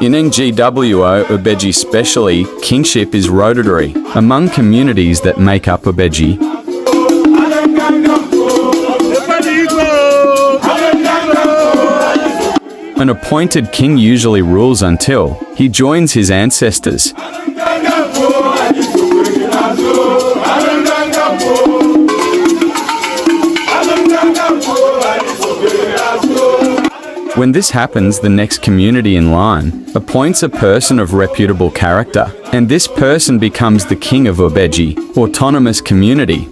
In NGWO Uboji especially, kingship is rotatory. Among communities that make up Uboji, an appointed king usually rules until he joins his ancestors. When this happens, the next community in line appoints a person of reputable character, and this person becomes the king of Uboji, autonomous community.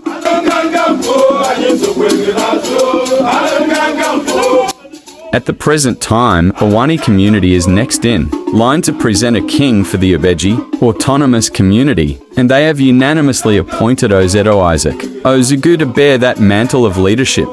At the present time, Awani community is next in line to present a king for the Uboji, autonomous community, and they have unanimously appointed Ozeto Isaac Ozugu to bear that mantle of leadership.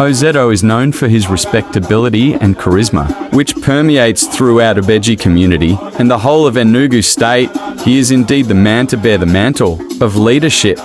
Ozeto is known for his respectability and charisma, which permeates throughout Uboji community and the whole of Enugu state. He is indeed the man to bear the mantle of leadership.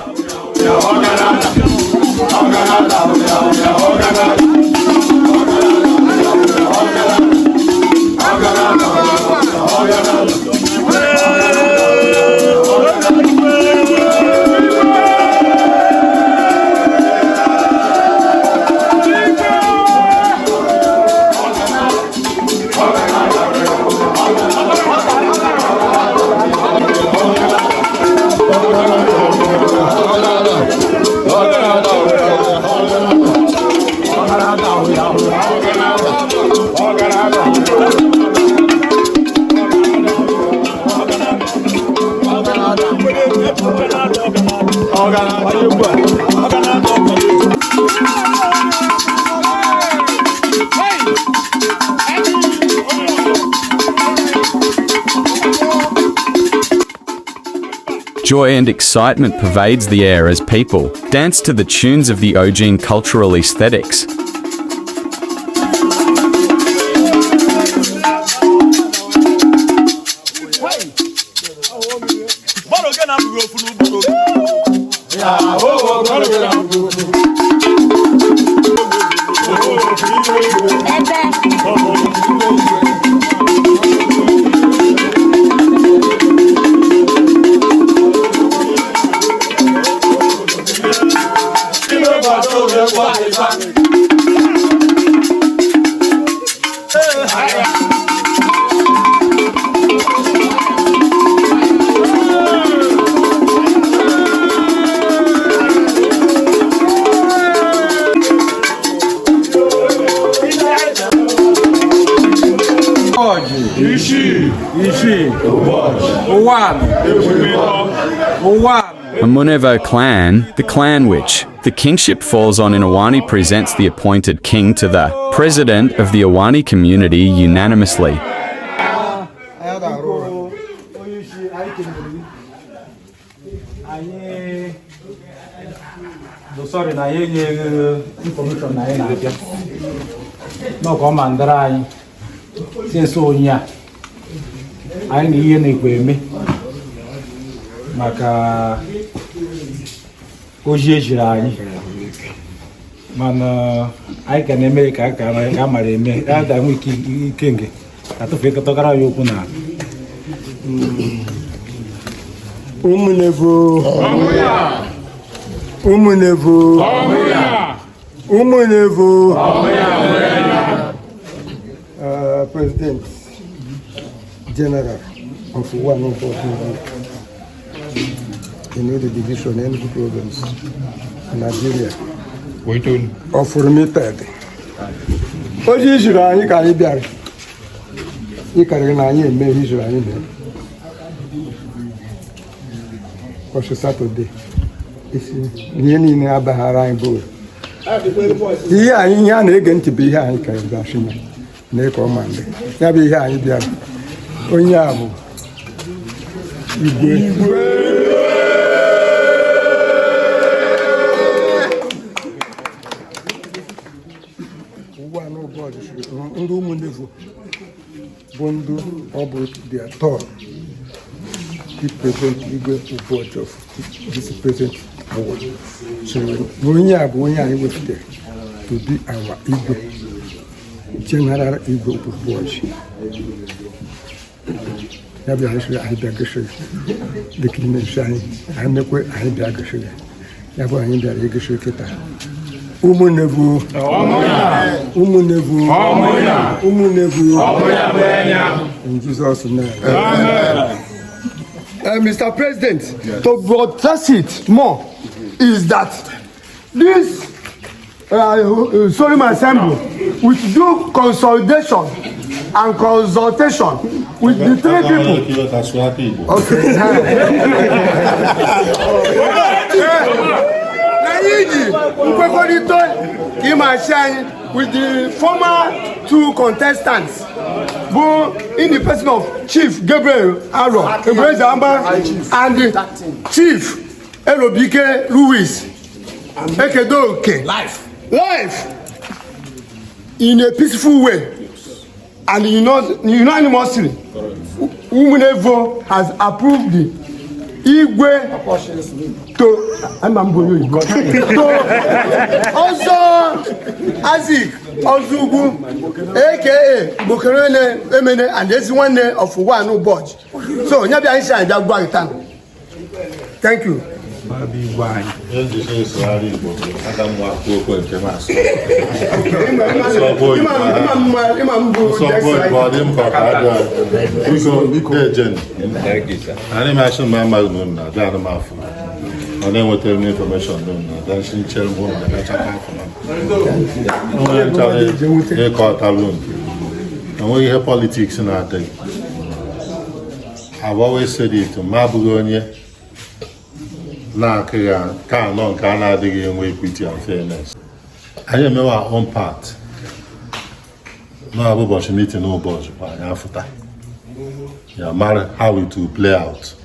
Joy and excitement pervades the air as people dance to the tunes of the Ojin cultural aesthetics. Amunevo clan, the clan which the kingship falls on in Awani, presents the appointed king to the president of the Awani community unanimously. Maka Uboji jirani mana ai ka na-eme ka aka mara eme ada nwe ike nke atụfu ịkọtọkara ya okwu na ụmụnevo President General of one of the division and province Nigeria of Limited. Oji jiri anyị ka anyị bịara ịkarịrị na anyị eme ihe jiri anyị mee ụbọchị Satọde isi ihe niile abaghara anyị bụ ihe a na-ege ntị bụ ihe anyị karịrị gasị na ịka ọma ndị ya bụ ihe anyị bịara onye a bụ igwe ndị ụmụnnevo bụ ndụ ọ bụ dia tọọ represent Igwe Uboji of this present award. So onye anyị wetere to be our Igwe, General Igwe Uboji. Ya bịa hịsịrị anyị bịa gịsịrị dịka ime nsị anyị mekwe anyị bịa gịsịrị ya bụ anyị bịara ịgịsịrị kịta ụmụnnevu in Jesus' name. Mr. President, to broadcast it more is that this Solemn Assembly which do consolidation and consultation with the three people. Okay. With the former two contestants, who in the person of Chief Gabriel Aro and the Chief Elobike Ruiz Ekedoke life in a peaceful way and unanimously Umunevo has approved the Igwe to also Azik Ozugu aka Bokerene Emene and this one of one Uboji. So Nyabi Aisha and Jagwa. Thank you. And then we tell me information, then she tell me that and when you hear politics in our day, I've always said it to Mabugonia. Now, can't dig in with equity and fairness. I am our own part. No, Uboji need to know Uboji by after. Yeah, matter how it will play out.